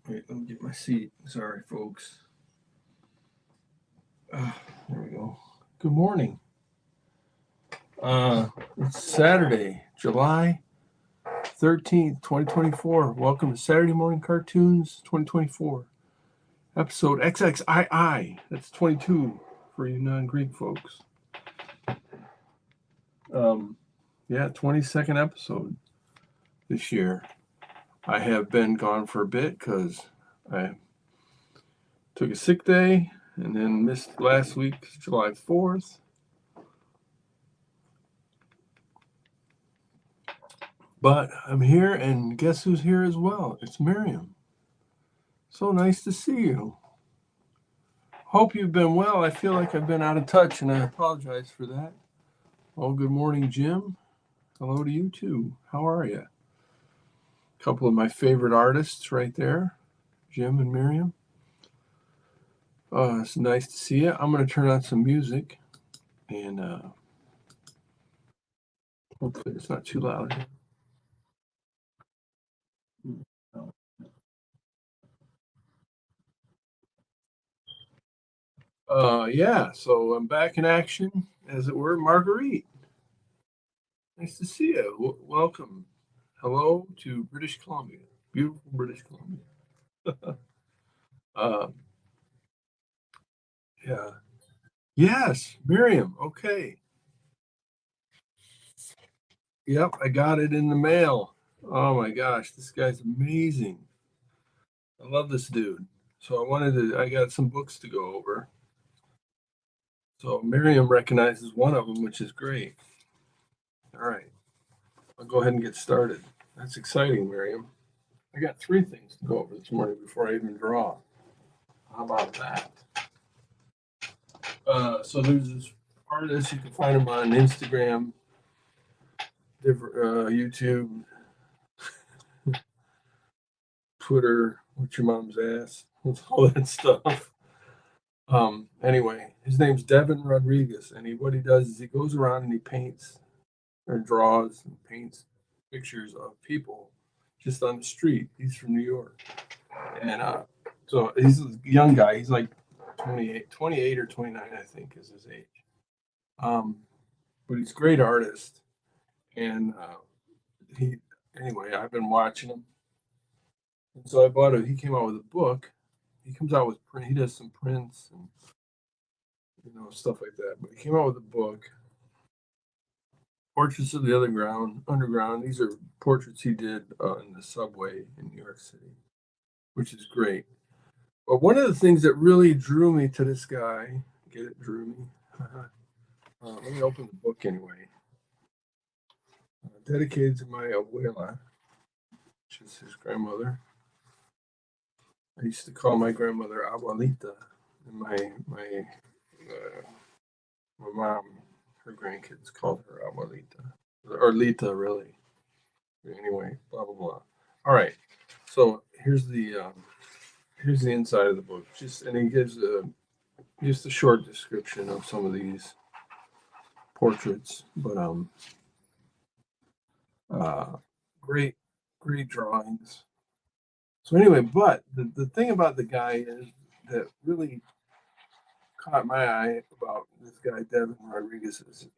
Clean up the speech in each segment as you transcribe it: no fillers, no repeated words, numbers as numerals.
Wait, let me get my seat. Sorry, folks. There we go. Good morning. It's Saturday, July 13th, 2024. Welcome to Saturday Morning Cartoons 2024, episode XXII. That's 22 for you non-Greek folks. Yeah, 22nd episode this year. I have been gone for a bit because I took a sick day and then missed last week, July 4th. But I'm here, and guess who's here as well? It's Miriam. So nice to see you. Hope you've been well. I feel like I've been out of touch, and I apologize for that. Oh, good morning, Jim. Hello to you, too. How are you? A couple of my favorite artists right there, Jim and Miriam. It's nice to see you. I'm going to turn on some music, and hopefully it's not too loud. Yeah, so I'm back in action, as it were. Marguerite, nice to see you. Welcome. Hello to British Columbia, beautiful British Columbia. uh, yeah. Yes, Miriam. Okay. Yep, I got it in the mail. Oh my gosh, this guy's amazing. I love this dude. So I got some books to go over. So Miriam recognizes one of them, which is great. All right, I'll go ahead and get started. That's exciting, Miriam. I got three things to go over this morning before I even draw. How about that? So there's this artist. You can find him on Instagram, different YouTube, Twitter. What's your mom's ass? All that stuff. Anyway, his name's Devin Rodriguez, and what he does is he goes around and he paints or draws and paints pictures of people just on the street. He's from New York, and so he's a young guy. He's like 28 or 29, I think, is his age. Um, but he's a great artist, and he anyway. I've been watching him, and so I bought it. He came out with a book. He comes out with print. He does some prints and stuff like that. But he came out with a book, Portraits of the Underground. These are portraits he did in the subway in New York City, which is great. But one of the things that really drew me to this guy, get it, drew me. Let me open the book anyway. Dedicated to my abuela, which is his grandmother. I used to call my grandmother abuelita, and uh, my mom, her grandkids called her abuelita, or Lita, really. Anyway, blah blah blah. All right, so here's the inside of the book. And he gives just a short description of some of these portraits, but uh, great great drawings. So anyway, but the thing about the guy is that really caught my eye about this guy Devin Rodriguez is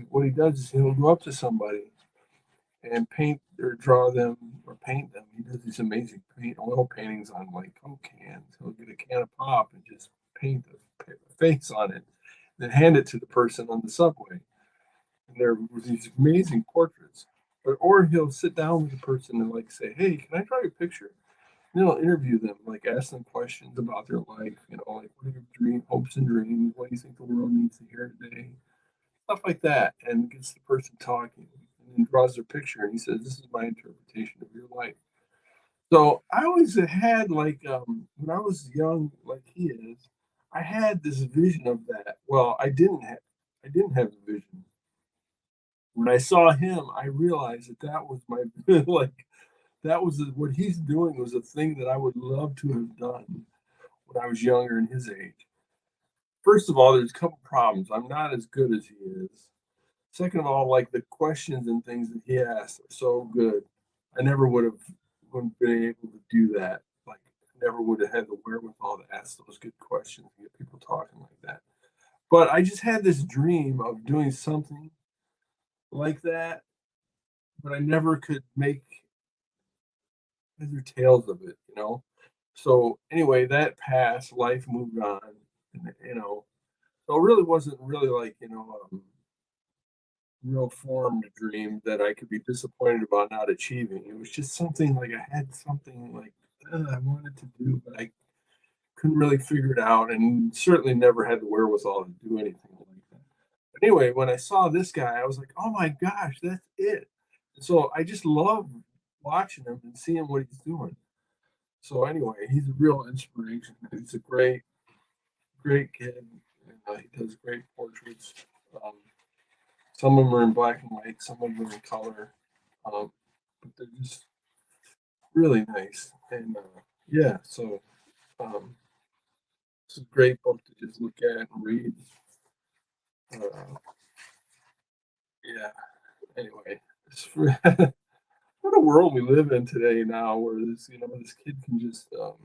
what he does is he'll go up to somebody and paint or draw them or paint them. He does these amazing oil paintings on like Coke cans. He'll get a can of pop and just paint a face on it, then hand it to the person on the subway. And there were these amazing portraits. Or he'll sit down with the person and like say, "Hey, can I draw your picture?" And then he'll interview them, like ask them questions about their life. Like what are your hopes and dreams? What do you think the world needs to hear today? Stuff like that, and gets the person talking, and then draws their picture, and he says, "This is my interpretation of your life." So I always had like when I was young, like he is, I had this vision of that. Well, I didn't have a vision. When I saw him, I realized that that was my like what he's doing was a thing that I would love to have done when I was younger and his age. First of all, there's a couple problems. I'm not as good as he is. Second of all, like the questions and things that he asked are so good. I never would have been able to do that. Like would have had the wherewithal to ask those good questions and get people talking like that. But I just had this dream of doing something like that, but I never could make heads or tails of it, you know? So anyway, that passed, life moved on, and. So it really wasn't really like, real formed dream that I could be disappointed about not achieving. It was just something like I had something like I wanted to do, but I couldn't really figure it out, and certainly never had the wherewithal to do anything like that. But anyway, when I saw this guy, I was like, "Oh my gosh, that's it!" So I just love watching him and seeing what he's doing. So anyway, he's a real inspiration. He's a great kid. And, he does great portraits. Um, some of them are in black and white, some of them are in color, but they're just really nice. And yeah, so um, it's a great book to just look at and read. Uh, yeah. Anyway, what a world we live in today now, where this kid can just go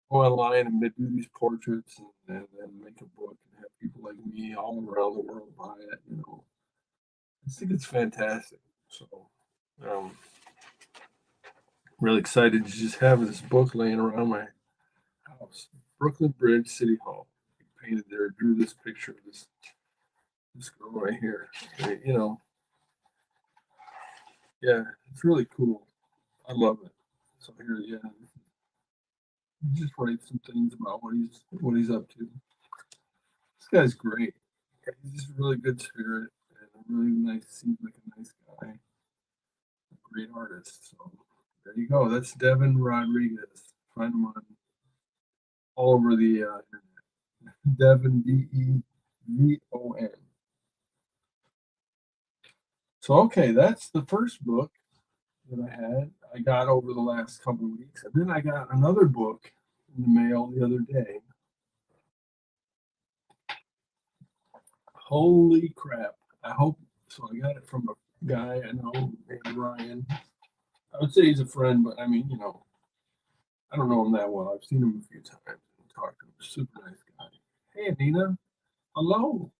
online and do these portraits and make a book and have people like me all around the world buy it. I think it's fantastic. So. Um, Really excited to just have this book laying around my house. Brooklyn Bridge, City Hall. He painted there, drew this picture of this girl right here. Yeah, it's really cool. I love it. So here, yeah, just write some things about what he's up to. This guy's great. He's just a really good spirit and a really nice. Seems like a nice guy, a great artist. So there you go. That's Devin Rodriguez. Find him on all over the Devon, Devon. So, okay, that's the first book that I got over the last couple of weeks. And then I got another book in the mail the other day. Holy crap. I hope so. I got it from a guy I know named Ryan. I would say he's a friend, but I mean, I don't know him that well. I've seen him a few times and talked to him. Super nice guy. Hey, Nina. Hello.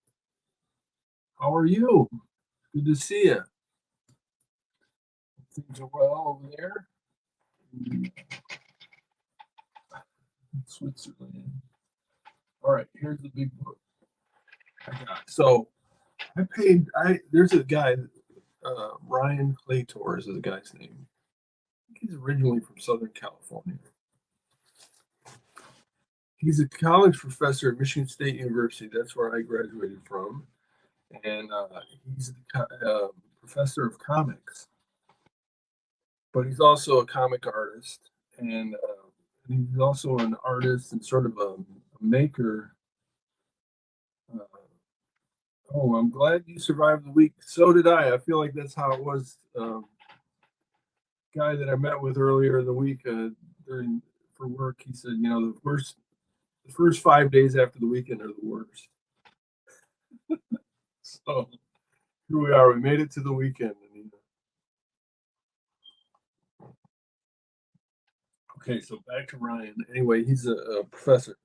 How are you? Good to see you. Things are well over there in Switzerland. All right, here's the big book I got. So there's a guy, Ryan Claytor is the guy's name. I think he's originally from Southern California. He's a college professor at Michigan State University. That's where I graduated from. And he's a professor of comics, but he's also a comic artist. And he's also an artist and sort of a maker. Uh, oh, I'm glad you survived the week. So did I. I feel like that's how it was. Guy that I met with earlier in the week during for work, he said, the first 5 days after the weekend are the worst. So here we are. We made it to the weekend. Okay, so back to Ryan. Anyway, he's a professor,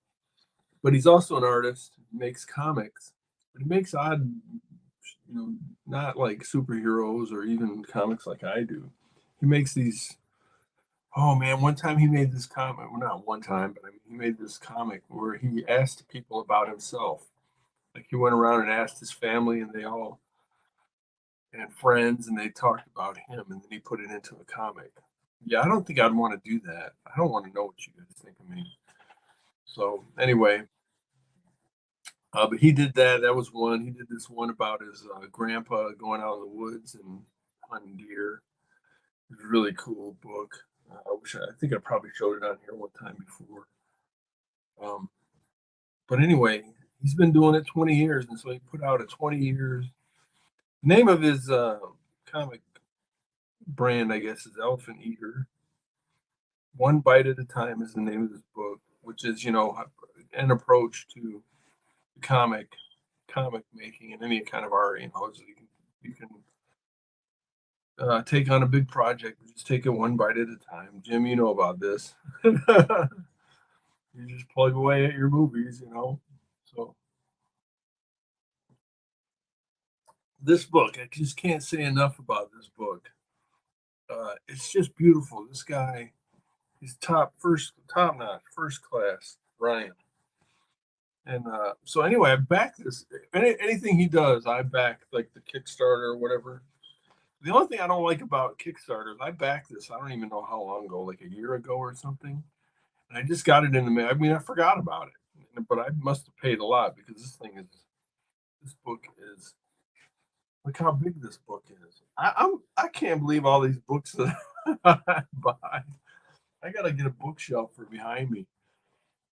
but he's also an artist. He makes comics, but he makes odd, not like superheroes or even comics like I do. He makes these. Oh man, one time he made this comic. Well, not one time, but I mean, he made this comic where he asked people about himself. Like he went around and asked his family, and they all and friends, and they talked about him, and then he put it into a comic. Yeah, I don't think I'd want to do that. I don't want to know what you guys think of me. So anyway, but he did that. That was one. He did this one about his grandpa going out in the woods and hunting deer. It was a really cool book. I think I probably showed it on here one time before. Um, but anyway, he's been doing it 20 years, and so he put out a 20 years. Name of his comic brand, I guess, is Elephant Eater. One bite at a time is the name of this book, which is an approach to comic making and any kind of art. So you can take on a big project, just take it one bite at a time. Jim, you know about this. You just plug away at your movies, you know. So this book, I just can't say enough about this book. It's just beautiful. This guy, he's top notch, first class, Ryan. And so anyway, I back this. Anything he does, I back like the Kickstarter or whatever. The only thing I don't like about Kickstarter is I backed this. I don't even know how long ago, like a year ago or something. And I just got it in the mail. I mean, I forgot about it, but I must have paid a lot because this book is. Look how big this book is. I can't believe all these books that I buy. I gotta get a bookshelf for behind me.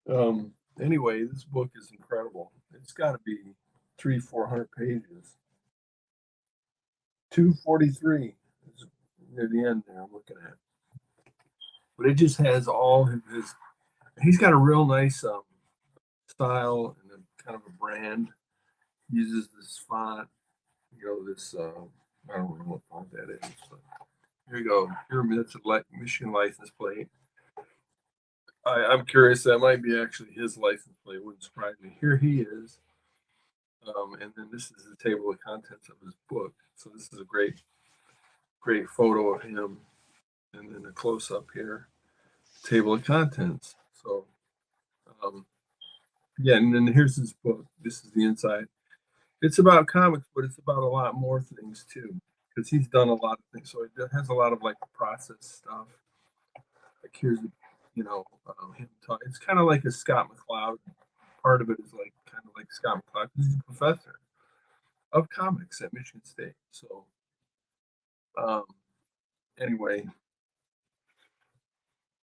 Um, anyway, this book is incredible. It's got to be 400 pages. 243 is near the end there. I'm looking at, but it just has all of his. He's got a real nice style and a kind of a brand. He uses this font, this. I don't know what font that is, but here you go. Here, that's a Michigan license plate. I'm curious. That might be actually his license plate. Wouldn't surprise me. Here he is. And then this is the table of contents of his book. So this is a great photo of him, and then a close up here, table of contents. So um, yeah, and then here's his book. This is the inside. It's about comics, but it's about a lot more things too, because he's done a lot of things. So it has a lot of like process stuff. Like here's, him talk. It's kind of like a Scott McCloud. Part of it is like kind of like Scott McCloud. He's a professor of comics at Michigan State. So um, anyway,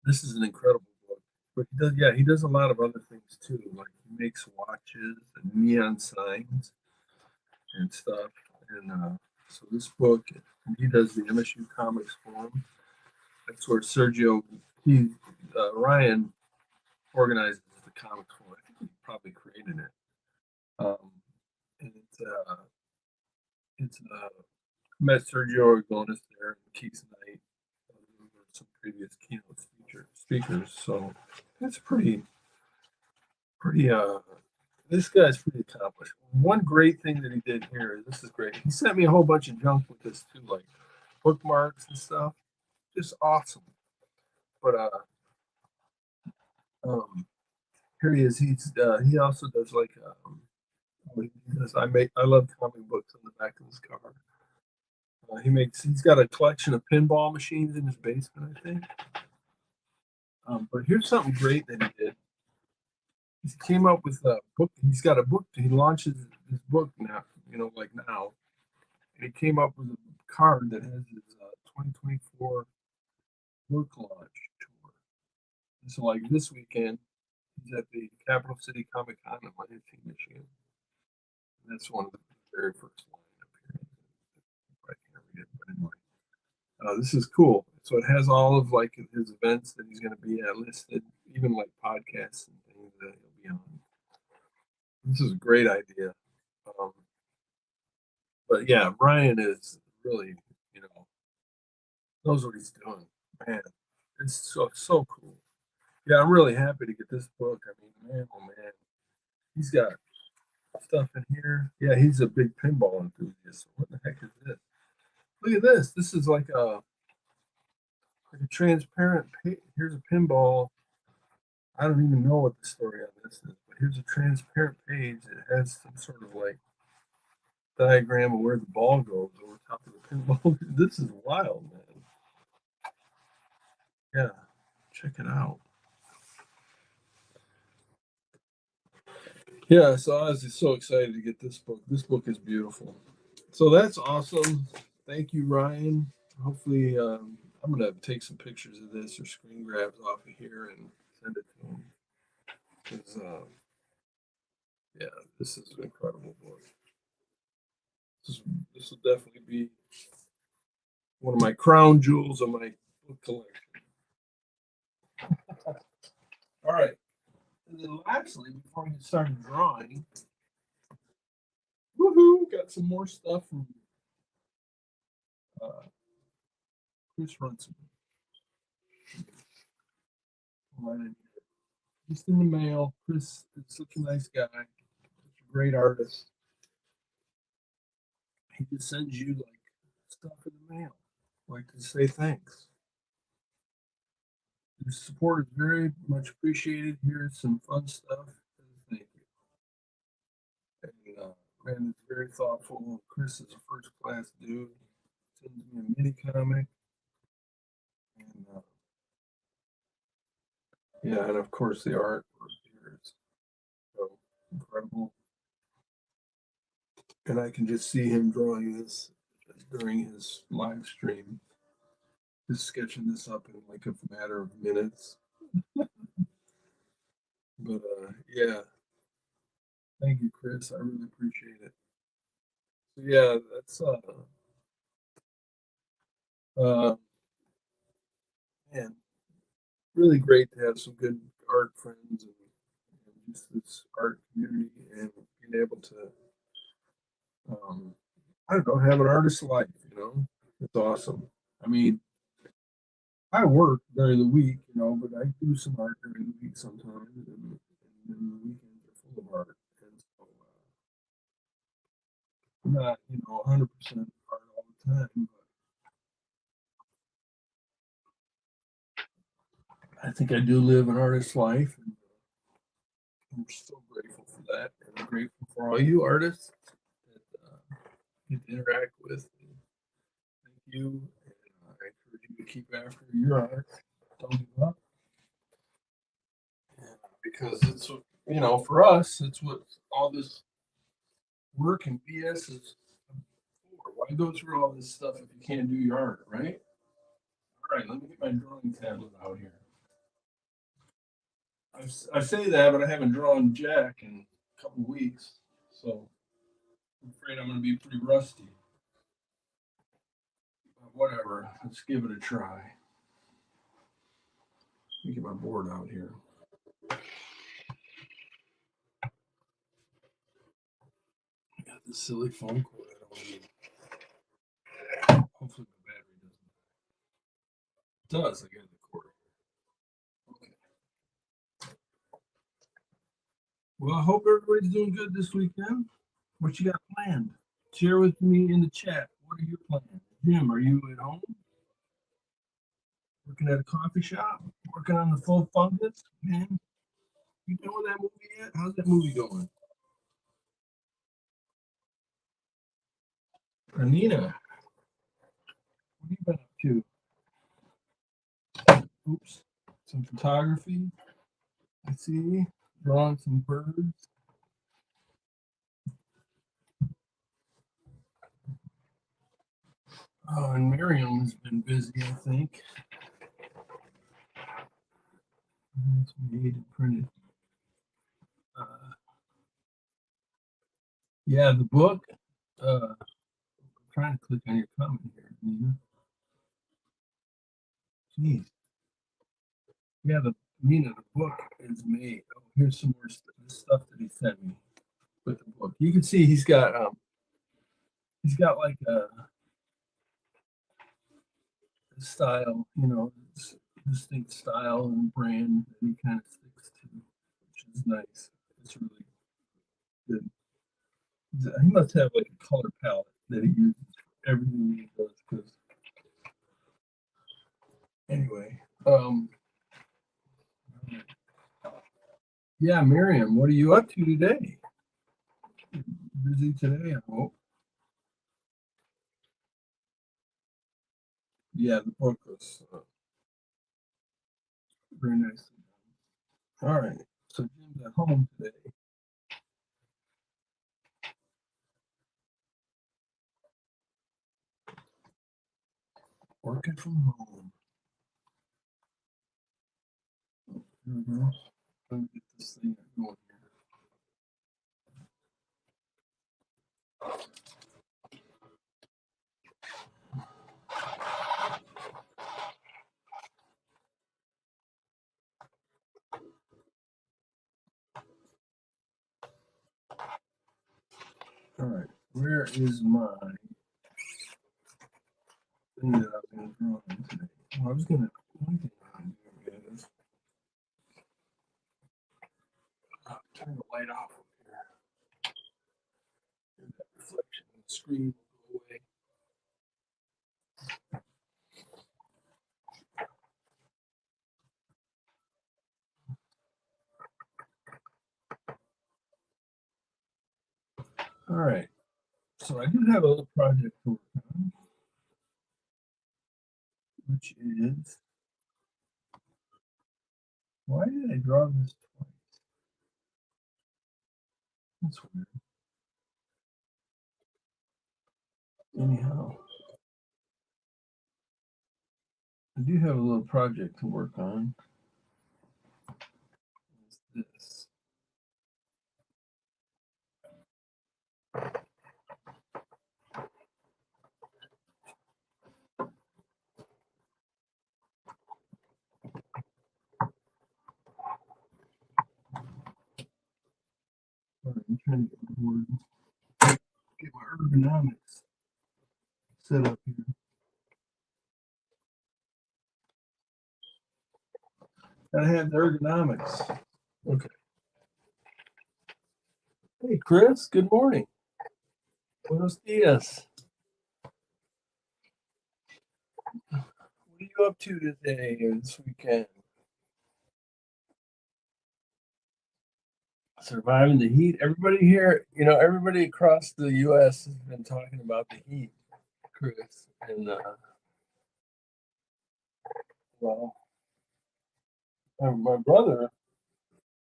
this is an incredible book. But he does a lot of other things too. Like he makes watches and neon signs and stuff. And so this book, he does the MSU Comics Forum. That's where Ryan organizes the comics forum. I think he probably created it. Um, and it's met Sergio Aragonis there, and Keith Knight, some previous keynote speakers. So it's pretty this guy's pretty accomplished. One great thing that he did here, this is great. He sent me a whole bunch of junk with this too, like bookmarks and stuff. Just awesome. But um, here he is. He also does like he does, I love comic books on the back of his cover. He's got a collection of pinball machines in his basement, I think. But here's something great that he did. He came up with a book. He's got a book. He launches his book now, like now. And he came up with a card that has his 2024 book launch tour. And so, like this weekend, he's at the Capital City Comic Con in Lansing, Michigan. And that's one of the very first line up here. I can't read it, but anyway, this is cool. So it has all of like his events that he's going to be at listed, even like podcasts and things that he'll be on. This is a great idea. Um, but yeah, Ryan is really, you know, knows what he's doing. Man, it's so cool. Yeah, I'm really happy to get this book. I mean, man, oh man, he's got stuff in here. Yeah, he's a big pinball enthusiast. What the heck is this? Look at this. This is like a transparent page. Here's a pinball. I don't even know what the story on this is, but here's a transparent page that has some sort of like diagram of where the ball goes over top of the pinball. This is wild, man. Yeah, check it out. Yeah, so I was just so excited to get this book. This book is beautiful. So that's awesome. Thank you, Ryan. Hopefully, I'm gonna take some pictures of this or screen grabs off of here and send it to him. 'Cause, yeah, this is an incredible book. This, this will definitely be one of my crown jewels of my book collection. All right. And then lastly, before we get started drawing, woohoo, got some more stuff from uh, Chris Runson. just in the mail. Chris is such a nice guy, such a great artist. He just sends you like stuff in the mail, like to say thanks. Your support is very much appreciated. Here's some fun stuff. Thank you. And man, it's very thoughtful. Chris is a first class dude. Sends me a mini comic, and yeah, and of course the artwork here is so incredible. And I can just see him drawing this during his live stream, just sketching this up in like a matter of minutes. But yeah, thank you, Chris. I really appreciate it. So yeah, that's uh man, really great to have some good art friends and just this art community and being able to um I don't know, have an artist's life, you know. It's awesome. I mean, I work during the week, you know, but I do some art during the week sometimes, and then the weekends are full of art. And so I'm not, 100% art all the time, but I think I do live an artist's life, and I'm so grateful for that. And I'm grateful for all you artists that get to interact with. And thank you. And I encourage you to keep after your art. Don't give up. And because it's, for us, it's what all this work and BS is for. Why go through all this stuff if you can't do your art, right? All right, let me get my drawing tablet out here. I say that, but I haven't drawn Jack in a couple weeks, so I'm afraid I'm going to be pretty rusty. But whatever, let's give it a try. Let me get my board out here. I got this silly phone cord I don't need. Hopefully my battery doesn't. It does. I got the cord. Okay. Well, I hope everybody's doing good this weekend. What you got planned? Share with me in the chat. What are your plans? Jim, are you at home? Working at a coffee shop? Working on the full fungus? Man, you done with that movie yet? How's that movie going? Anina, what have you been up to? Oops. Some photography. I see. Drawing some birds. Oh, and Miriam has been busy, I think. It's made and printed. Uh, yeah, the book. I'm trying to click on your comment here, Nina. Jeez. Yeah, Nina, the book is made. Oh, here's some more stuff that he sent me with the book. You can see he's got like a style, distinct style and brand that he kind of sticks to, which is nice. It's really good. He must have like a color palette that he uses for everything he does. Because anyway, yeah, Miriam, what are you up to today? Busy today, I hope. Yeah, the book was very nice. All right, so Jim's at home today. Working from home. There we go. Let me get this thing going here. All right, where is my thing that I'm going to draw on today? Well, I was going to. turn the light off here. And that reflection on the screen will go away. All right. So I do have a little project to work on, which is, why did I draw this twice? That's weird. Anyhow, I do have a little project to work on. It's this. All right, I'm trying to get my ergonomics set up here. Gotta have the ergonomics. Okay. Hey, Chris, good morning. Buenos dias. What are you up to today or this weekend? Surviving the heat. Everybody here, everybody across the U.S. has been talking about the heat, Chris. And, well, my brother,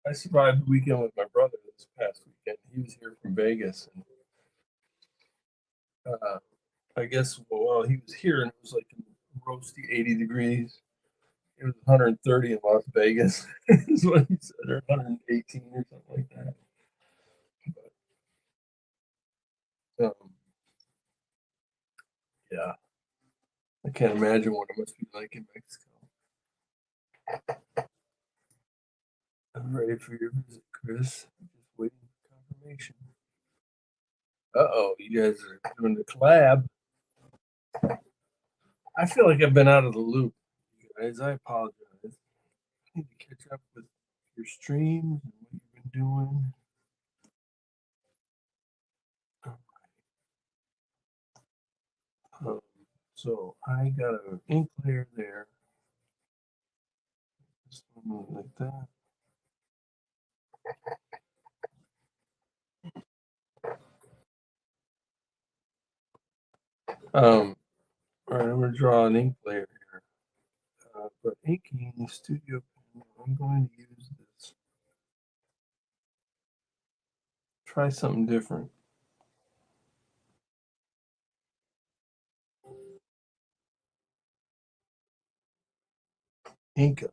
I survived the weekend with my brother this past weekend. He was here from Vegas. And I guess while he was here, and it was like roasty 80 degrees. It was 130 in Las Vegas, is what he said, or 118 or something like that. But, yeah, I can't imagine what it must be like in Mexico. I'm ready for your visit, Chris. I'm just waiting for confirmation. Uh-oh, you guys are doing the collab. I feel like I've been out of the loop, you guys. I apologize. I need to catch up with your streams and what you've been doing. So I got an ink layer there. Just move it like that. All right, I'm going to draw an ink layer here. But inking Studio Pen, I'm going to use this. Try something different. Inka.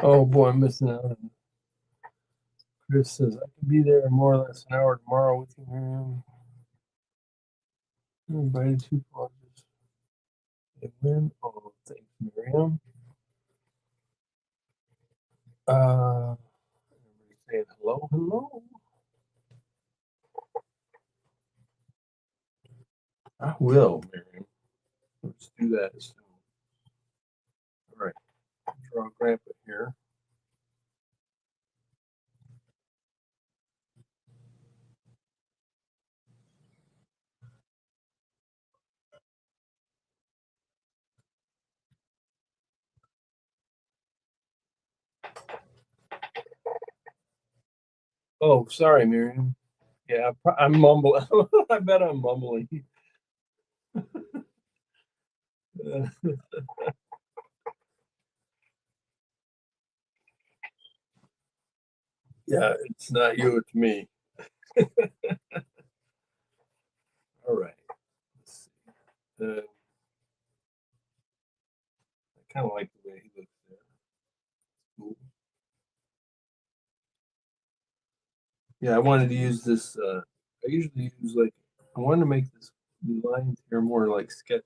Oh boy, I'm missing out. Chris says I can be there in more or less an hour tomorrow with you, Miriam. You're invited to August. Win. Oh, thanks, Miriam. Everybody's saying hello, hello. I will, Miriam. Let's do that soon. All right, draw Grandpa here. Oh, sorry, Miriam. Yeah, I'm mumbling. I bet I'm mumbling. Yeah, it's not you, it's me. All right. Let's see. I kind of like the way he looks there. Cool. Yeah, I wanted to use this. I usually use like, I wanted to make this the lines here more like sketchy.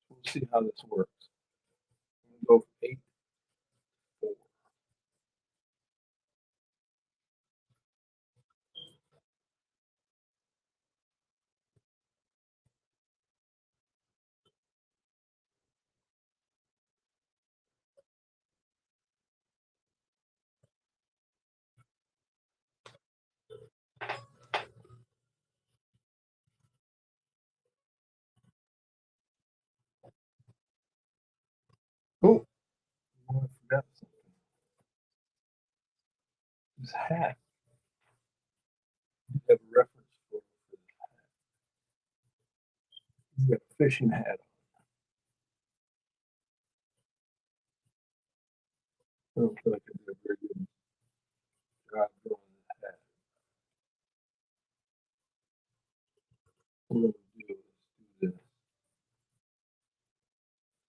We'll see how this works. I'm gonna go from 8 to 4. Oh, I forgot something. His hat. You have a reference for this hat. He's got a fishing hat. I don't feel like I did a very good job drawing this hat. What I'm gonna do is do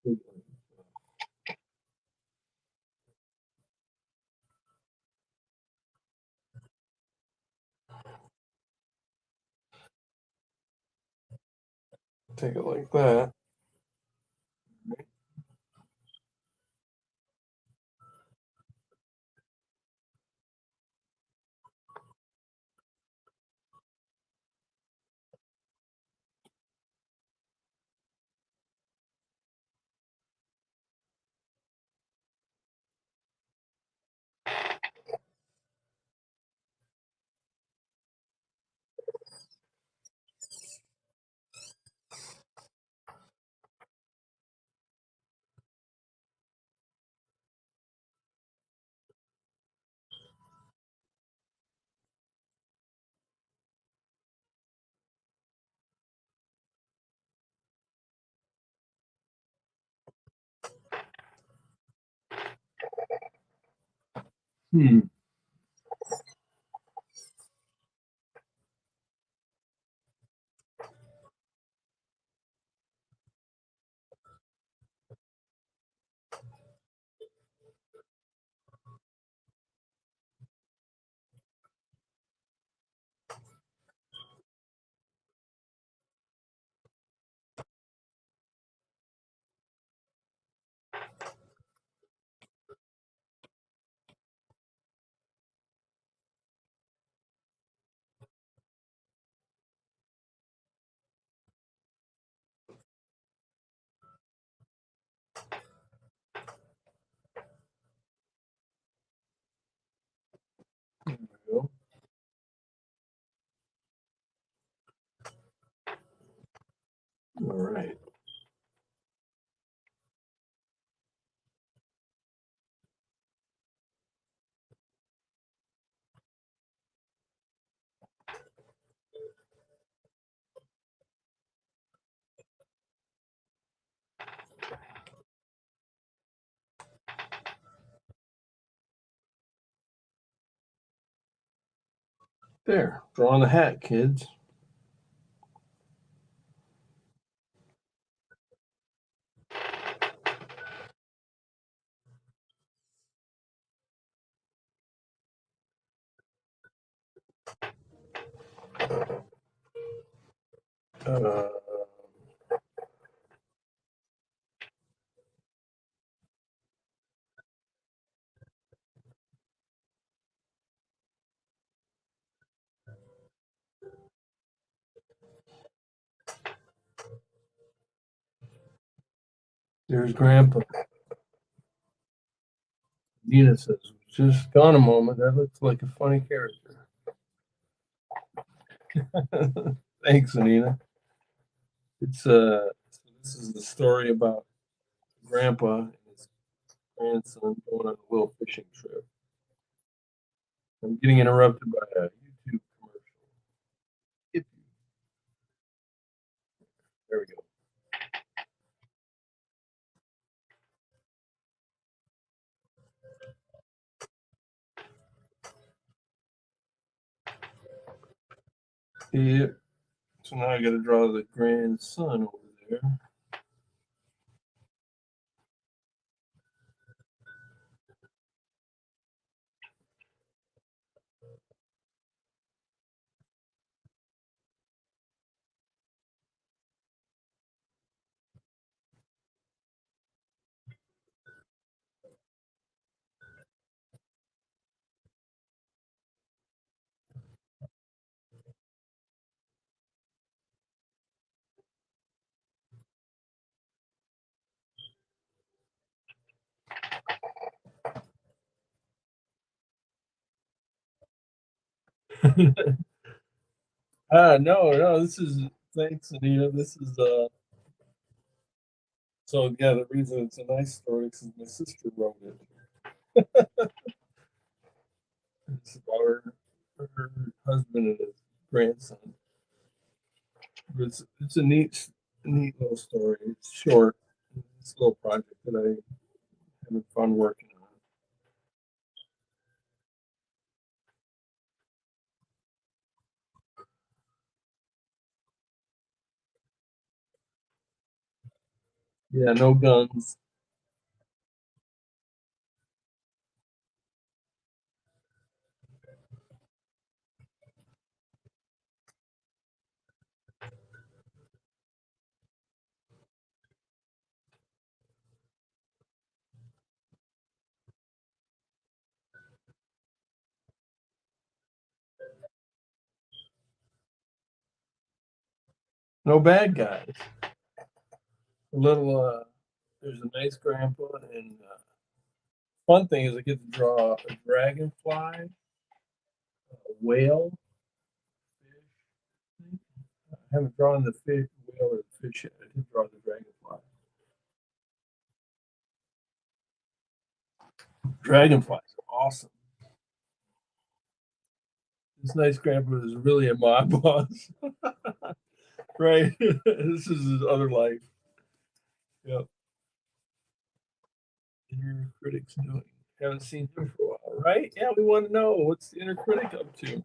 this. Take it like that. Hmm. There we go. All right. There. Drawing the hat, kids. Uh, There's Grandpa. Nina says, just gone a moment. That looks like a funny character. Thanks, Anina. It's so this is the story about Grandpa and his grandson going on a little fishing trip. I'm getting interrupted by a YouTube commercial. Yep, there we go. Yep. So now I got to draw the grandson over there. No, this is thanks, Anita. This is so yeah, the reason it's a nice story is my sister wrote it. It's about her husband and his grandson. But it's a neat little story. It's short. It's a little project that I having fun working on. Yeah, no guns, no bad guys. A little there's a nice grandpa, and fun thing is I get to draw a dragonfly, a whale, fish. I haven't drawn the fish, whale, or the fish yet. I did draw the dragonfly. Dragonflies are awesome. This nice grandpa is really a mob boss, right? This is his other life. Yep. Inner critic's doing. Haven't seen him for a while, right? Yeah, we want to know what's the inner critic up to.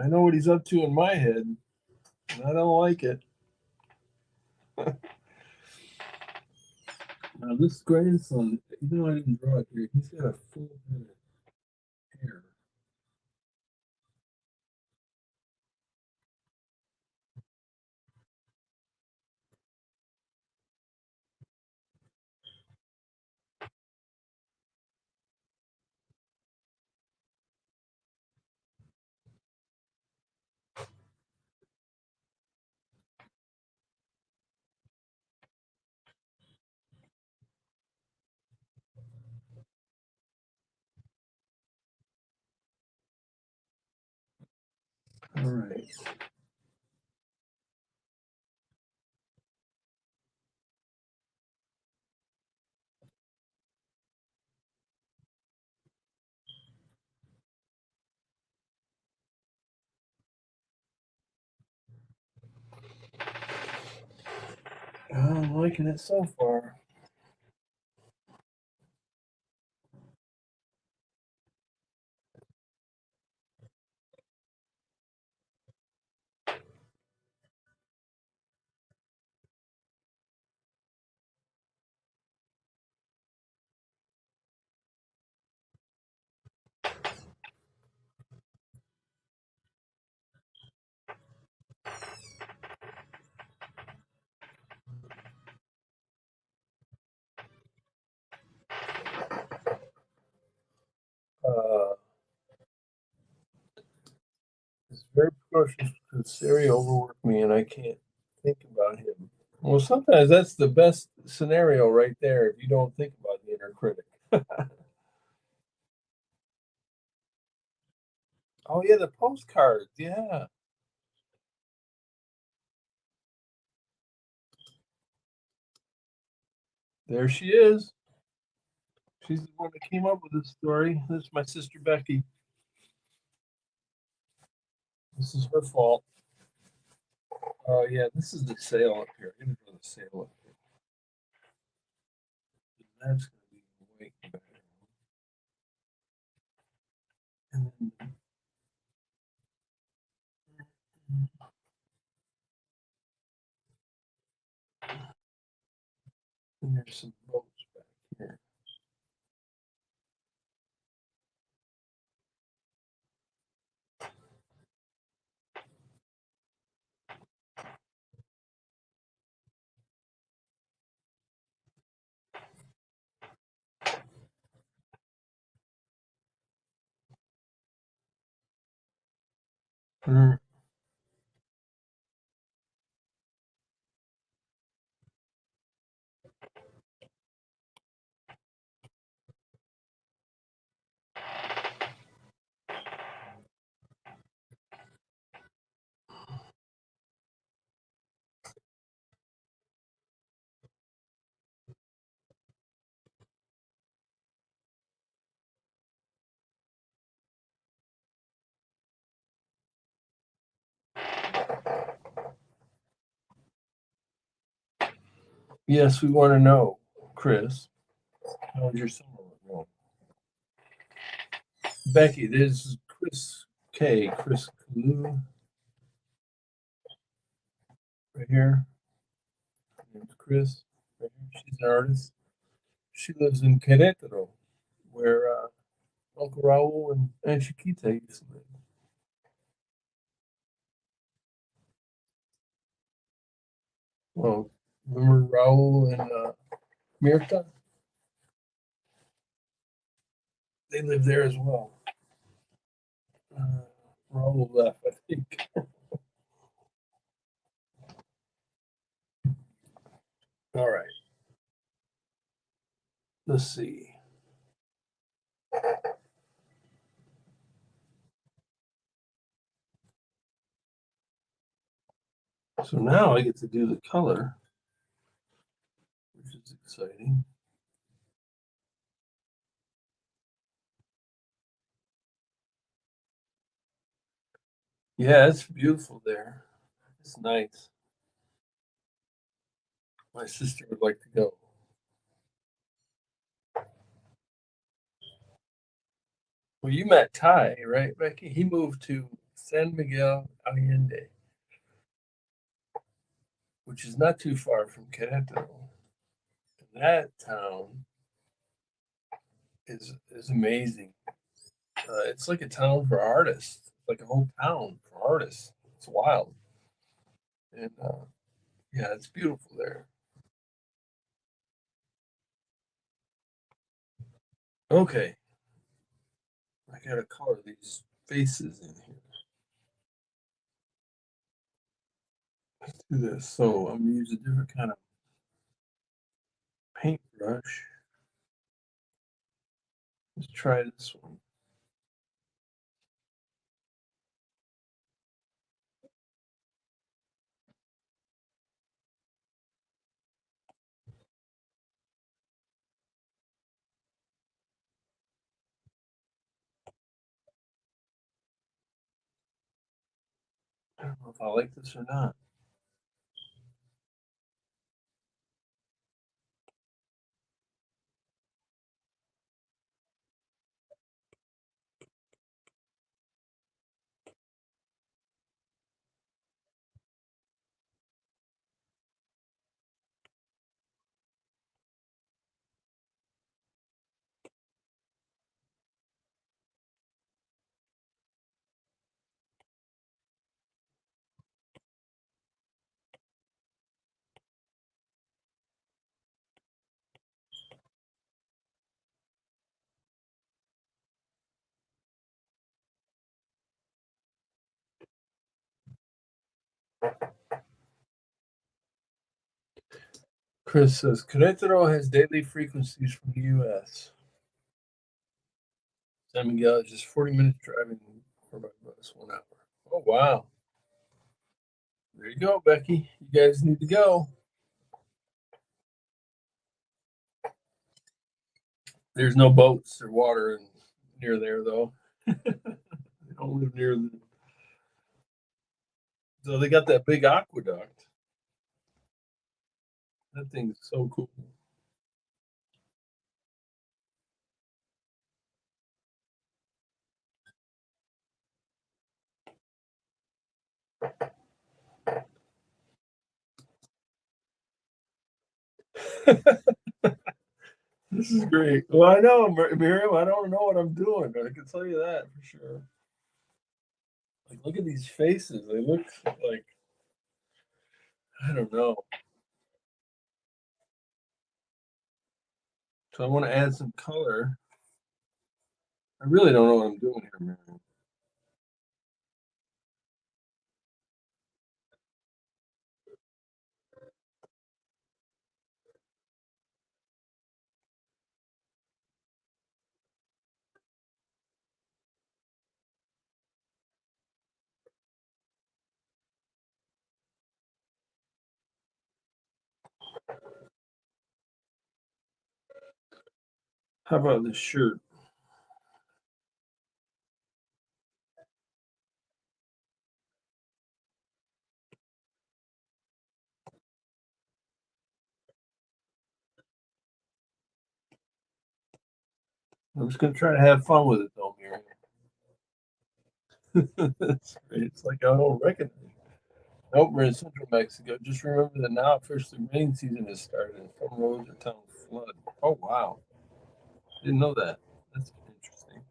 I know what he's up to in my head, and I don't like it. Now, this grandson, even though I didn't draw it here, he's got a full head of hair. All right. I'm liking it so far. Uh, it's very precocious because Siri overworked me, and I can't think about him. Well, sometimes that's the best scenario right there if you don't think about the inner critic. Oh yeah, the postcards. Yeah. There she is. She's the one that came up with this story. This is my sister Becky. This is her fault. Oh yeah, this is the sale up here. I'm gonna go to the sale up here. That's gonna be way better. And then and there's some boats back here. Mm, yes, we want to know, Chris. How was your summer going? Becky, this is Chris K. Chris Kalu right here. Her name's Chris. Right here. She's an artist. She lives in Querétaro, where Uncle Raul and Chiquita used to live. Well, remember Raul and Mirta? They live there as well. Raul left, I think. All right, let's see. So now I get to do the color, which is exciting. Yeah, it's beautiful there. It's nice. My sister would like to go. Well, you met Ty, right, Becky? He moved to San Miguel Allende, which is not too far from Querétaro. And that town is amazing. It's like a town for artists, like a whole town for artists. It's wild, and yeah, it's beautiful there. Okay, I gotta color these faces in here. Let's do this. So I'm gonna use a different kind of paintbrush. Let's try this one. I don't know if I like this or not. Chris says Querétaro has daily frequencies from the U.S. San Miguel is just 40 minutes driving or by bus, 1 hour. Oh, wow. There you go, Becky. You guys need to go. There's no boats or water near there, though. They don't live near the. So they got that big aqueduct. That thing's so cool. This is great. Well, I know, Miriam. I don't know what I'm doing, but I can tell you that for sure. Like, look at these faces. They look like I don't know. So I want to add some color. I really don't know what I'm doing here, Miriam. How about this shirt? I'm just gonna try to have fun with it, though, Miriam. It's great. It's like I don't recognize. Nope, we're in central Mexico. Just remember that now officially rain season has started and some roads are telling flood. Oh wow. Didn't know that. That's interesting.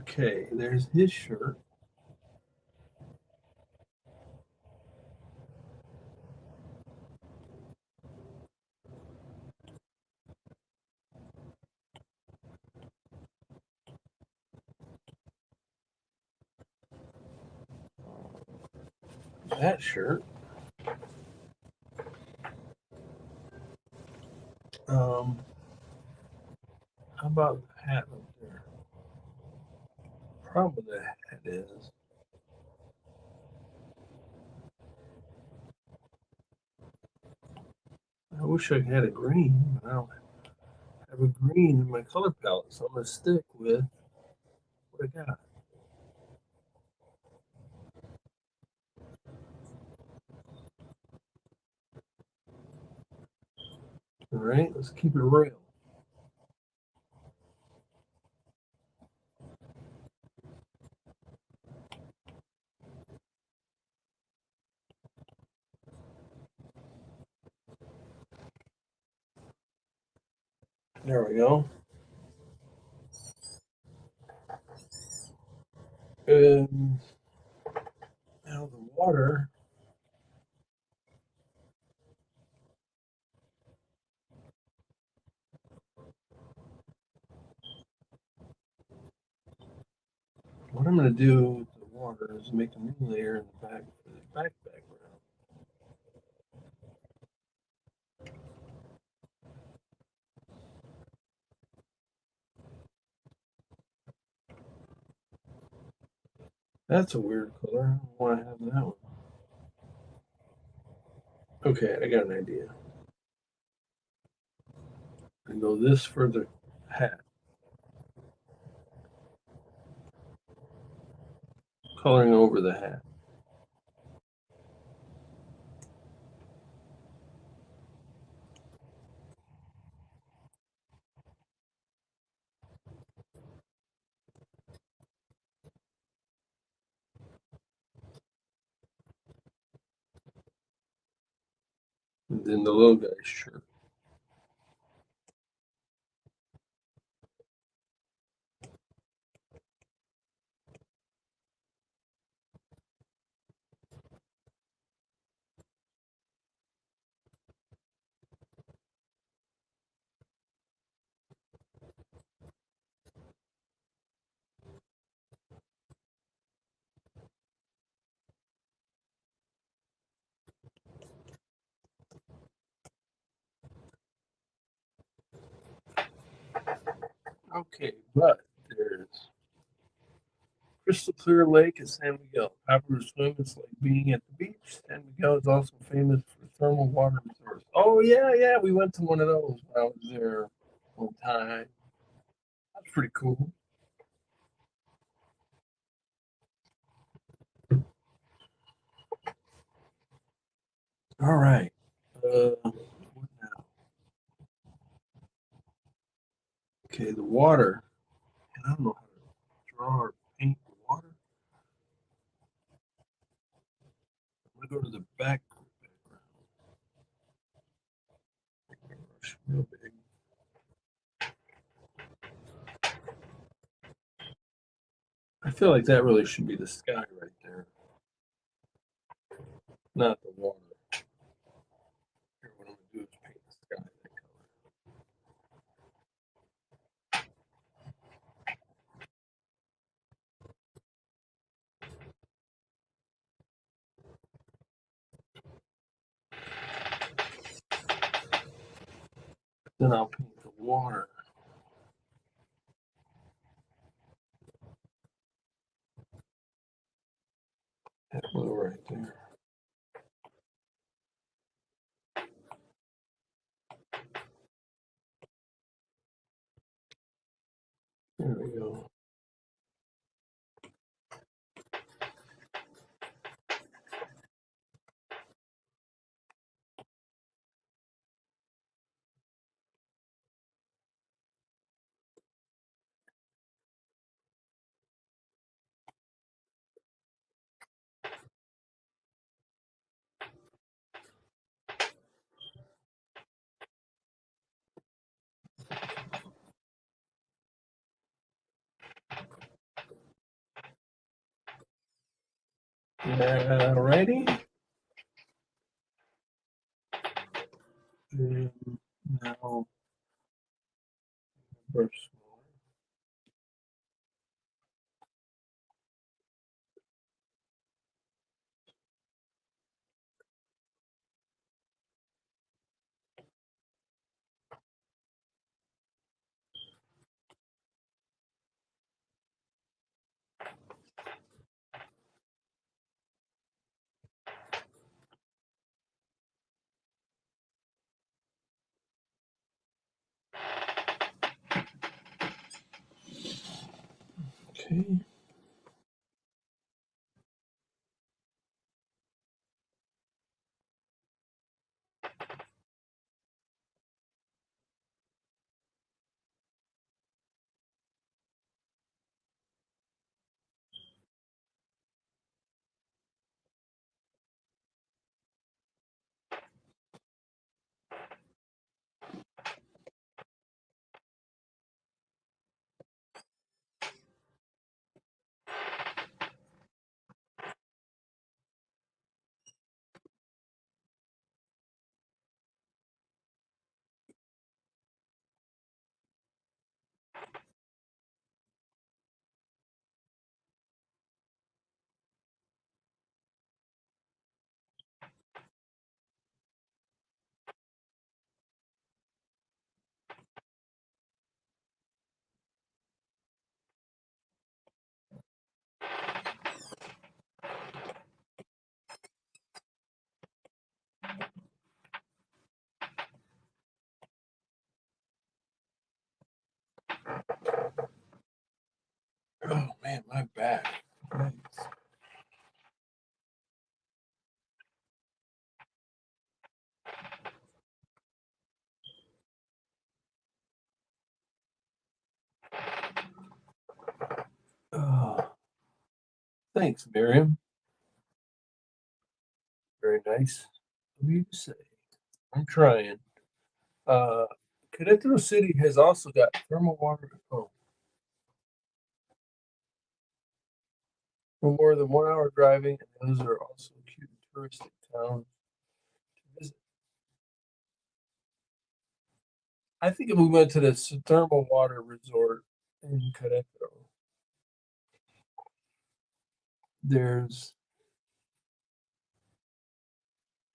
Okay, there's his shirt. That shirt. Um, how about the hat up there? Problem with the hat is I wish I had a green, but I don't have a green in my color palette, so I'm gonna stick with what I got. All right, let's keep it real. There we go. And now the water. What I'm going to do with the water is make a new layer in the back for the background. That's a weird color. I don't want to have that one. Okay, I got an idea. I go this for the hat, coloring over the hat. And then the little guy's shirt. Okay, but there's crystal clear lake at San Miguel. Popular to swim, it's like being at the beach. San Miguel is also famous for thermal water resorts. Oh yeah, yeah, we went to one of those when I was there one time. That's pretty cool. All right. What now? Okay, the water. And I don't know how to draw or paint the water. I'm gonna go to the background. Real big. I feel like that really should be the sky right there, not the water. Here, what I'm gonna do is paint the sky that color. Then I'll paint the water that blue right there. There we go. Righty. And now brush. Okay. Oh man, my back. Right. Oh, thanks, Miriam. Very nice of you to say. I'm trying. Uh, Querétaro City has also got thermal water. Oh, for more than 1 hour driving, and those are also cute touristic towns to visit. I think if we went to this thermal water resort in Querétaro, there's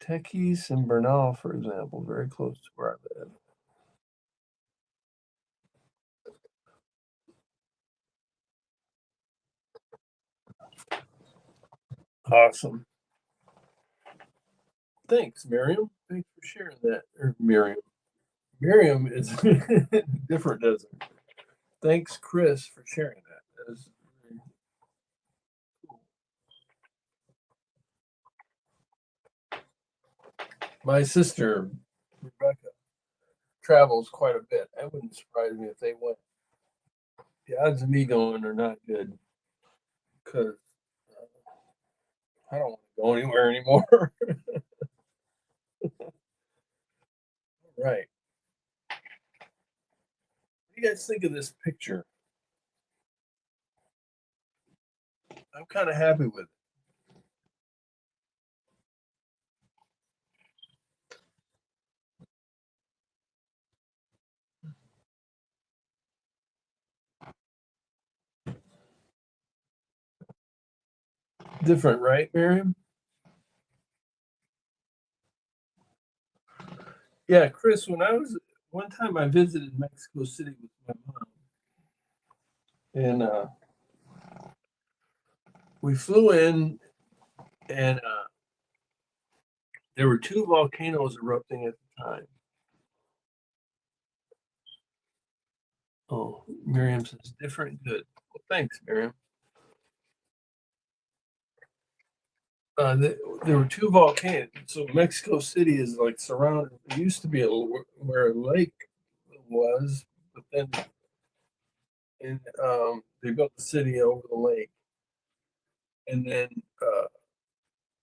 Tequis and Bernal, for example, very close to where I live. Awesome. Thanks, Miriam. Thanks for sharing that. Or Miriam. Miriam is different, doesn't it? Thanks, Chris, for sharing that. That is very cool. My sister, Rebecca, travels quite a bit. That wouldn't surprise me if they went. The odds of me going are not good because I don't want to go anywhere anymore. Right. What do you guys think of this picture? I'm kind of happy with it. Different, right, Miriam? Yeah, Chris, when I was one time I visited Mexico City with my mom, and we flew in, and there were two volcanoes erupting at the time. Oh, Miriam says different, good. Well, thanks, Miriam. There were two volcanoes. So Mexico City is like surrounded. It used to be where a lake was, but then they built the city over the lake, and then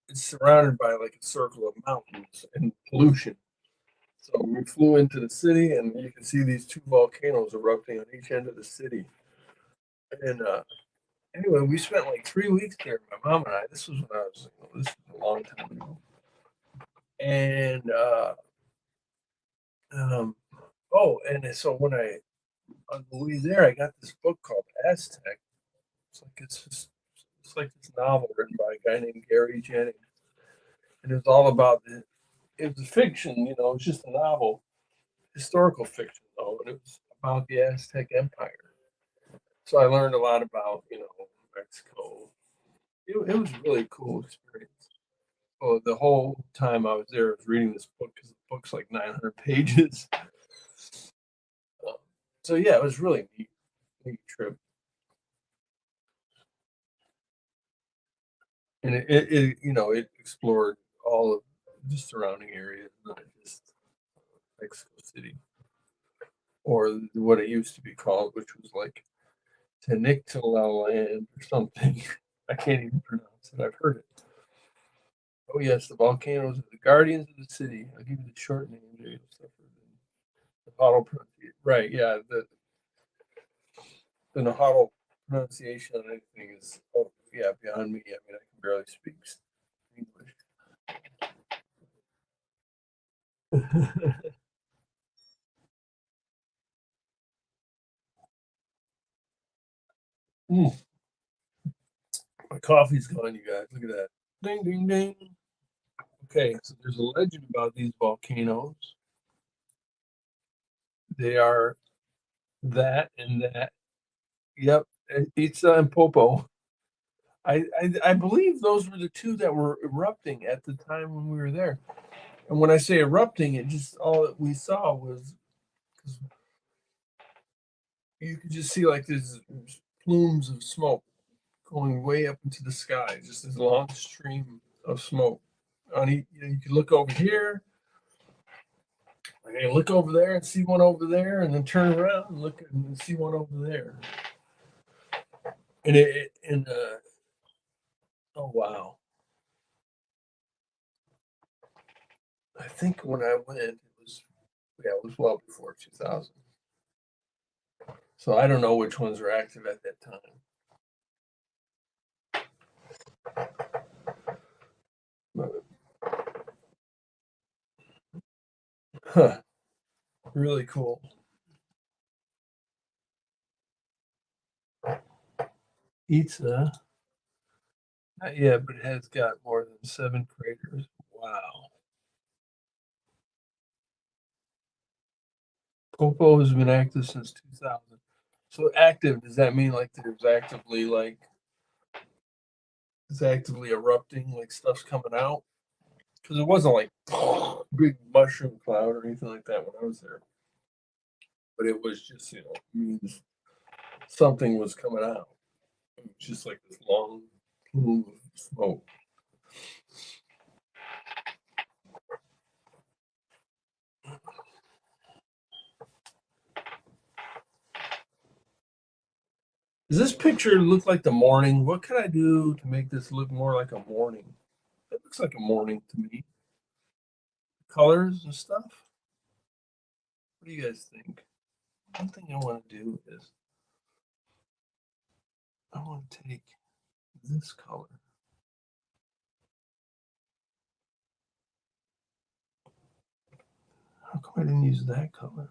it's surrounded by like a circle of mountains and pollution. So we flew into the city, and you can see these two volcanoes erupting on each end of the city. And anyway, we spent like 3 weeks there, my mom and I. This was when I was, this was a long time ago. And um, oh, and so when I on the way there, I got this book called Aztec. It's like this novel written by a guy named Gary Jennings, and it was all about the. It was fiction, it was just a novel, historical fiction though, and it was about the Aztec Empire. So I learned a lot about Mexico. It was a really cool experience. Well, the whole time I was there, I was reading this book because the book's like 900 pages. Um, so yeah, it was really neat trip, and it explored all of the surrounding areas, not just Mexico City or what it used to be called, which was like Tenichtlaland or something. I can't even pronounce it. I've heard it. Oh yes, the volcanoes are the guardians of the city. I'll give you the short name there. You'll suffer the Nahuatl right, yeah. The Nahuatl pronunciation on anything is yeah, beyond me. I mean, I can barely speak English. Mm, my coffee's gone, you guys. Look at that. Ding ding ding. Okay, so there's a legend about these volcanoes. They are that and that. Yep, Itza and Popo. I believe those were the two that were erupting at the time when we were there. And when I say erupting, it just all that we saw was because you could just see like these plumes of smoke going way up into the sky, just this long stream of smoke. You could look over here, and look over there and see one over there, and then turn around and look and see one over there. And oh wow, I think when I went, it was well before 2000. So I don't know which ones were active at that time. But, huh, really cool. Pizza, not yet, but it has got more than 7 craters. Wow. Popo has been active since 2000. So active, does that mean like there's actively like It's actively erupting, like stuff's coming out. Because it wasn't like big mushroom cloud or anything like that when I was there, but it was just means something was coming out. It was just like this long plume of smoke. Does this picture look like the morning? What can I do to make this look more like a morning? It looks like a morning to me. Colors and stuff. What do you guys think? One thing I want to do is I want to take this color. How come I didn't use that color?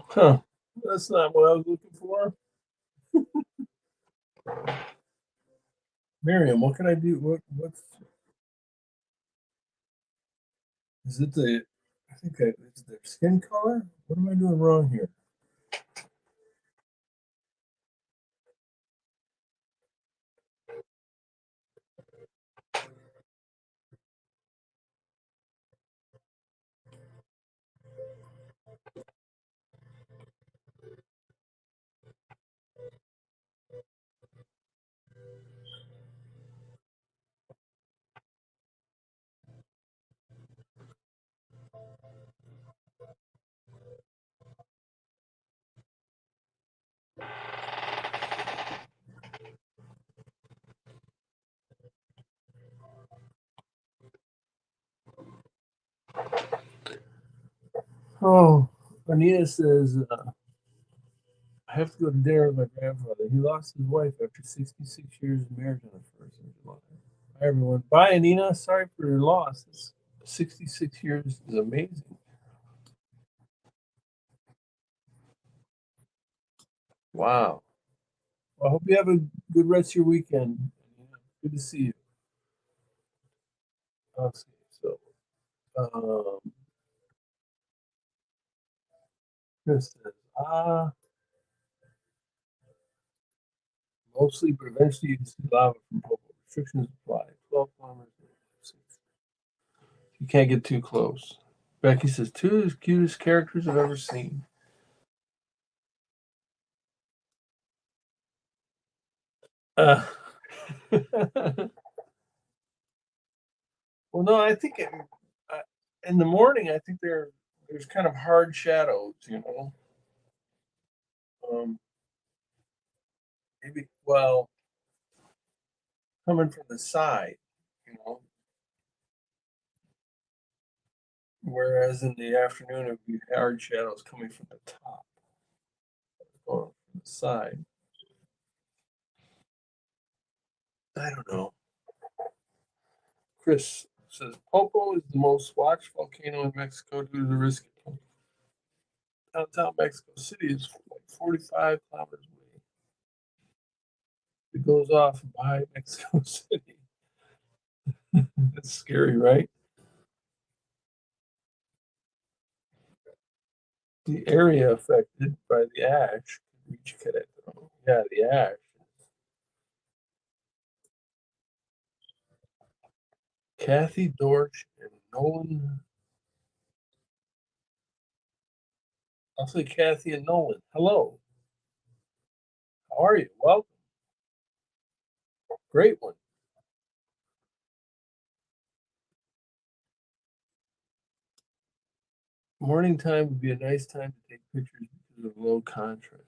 Huh. That's not what I was looking for. Miriam, what can I do? What's is it the I think it's their skin color? What am I doing wrong here? Oh, Anita says, I have to go to dinner with my grandfather. He lost his wife after 66 years of marriage on the 1st of July. Bye, everyone. Bye, Anita. Sorry for your loss. 66 years is amazing. Wow. Well, I hope you have a good rest of your weekend. Good to see you. Okay, so, um, Chris says, mostly, but eventually you can see lava from Popo. Restrictions apply. 12 kilometers. You can't get too close. Becky says, two of the cutest characters I've ever seen. Uh, well, no, I think uh, in the morning, I think there's kind of hard shadows, Um, maybe, well, coming from the side, you know, whereas in the afternoon, it would be hard shadows coming from the top or from the side. I don't know. Chris says Popo is the most watched volcano in Mexico due to the risk. Downtown Mexico City is like 45 kilometers away. It goes off by Mexico City. That's scary, right? The area affected by the ash could reach Querétaro. Yeah, the ash. Kathy Dorsch and Nolan I'll say Kathy and Nolan. Hello. How are you? Well, great one. Morning time would be a nice time to take pictures because of low contrast.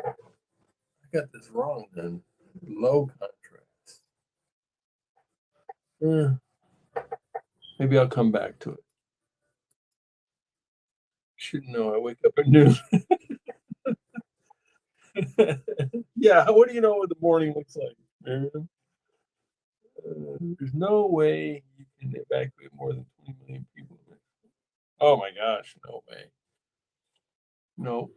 I got this wrong then. Low contrast. Eh, maybe I'll come back to it. Should know I wake up at noon. Yeah, what do you know what the morning looks like, man? There's no way you can evacuate more than 20 million people. Oh my gosh, no way. No.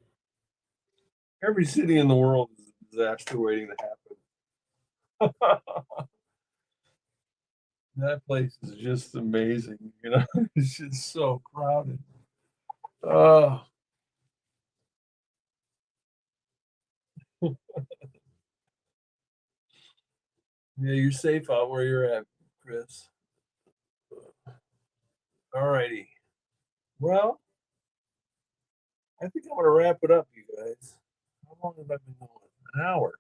Every city in the world is a disaster waiting to happen. That place is just amazing, you know? It's just so crowded. Oh, yeah, you're safe out where you're at, Chris. All righty. Well, I think I'm gonna wrap it up, you guys. How long have I been going? An hour.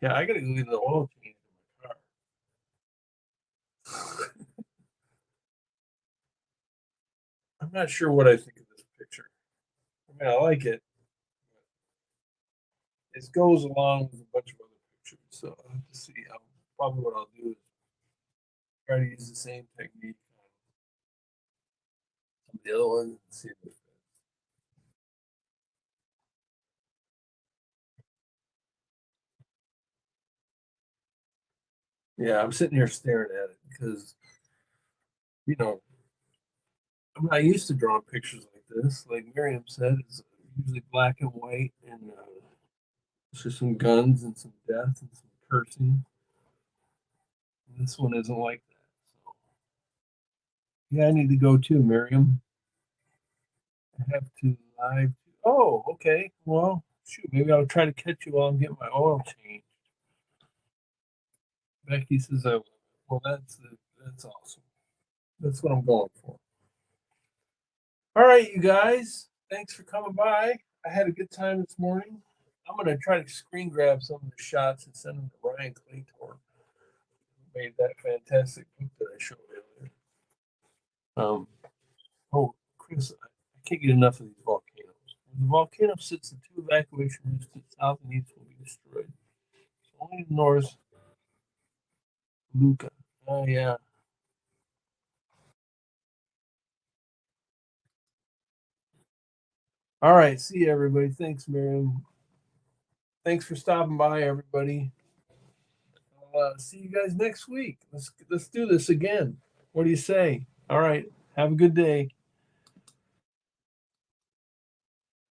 Yeah, I gotta go get the oil change in my car. I'm not sure what I think of this picture. I mean, I like it. It goes along with a bunch of other pictures, so I'll have to see. Probably what I'll do is try to use the same technique on some of the other ones and see if it fits. Yeah, I'm sitting here staring at it because, you know, I'm not used to drawing pictures like this. Like Miriam said, it's usually black and white, and it's just some guns and some death and some cursing. And this one isn't like that. So, yeah, I need to go too, Miriam. I have to live. Oh, okay. Well, shoot, maybe I'll try to catch you while I'm getting my oil changed. Becky says I will. Well, that's awesome. That's what I'm going for. All right, you guys. Thanks for coming by. I had a good time this morning. I'm gonna try to screen grab some of the shots and send them to Ryan Claytor, who made that fantastic book that I showed earlier. Um, oh, Chris, I can't get enough of these volcanoes. When the volcano sits, the two evacuation routes to the south and east will be destroyed. So only the north, Luca. Oh yeah. All right. See you, everybody. Thanks, Miriam. Thanks for stopping by, everybody. See you guys next week. Let's do this again. What do you say? All right. Have a good day.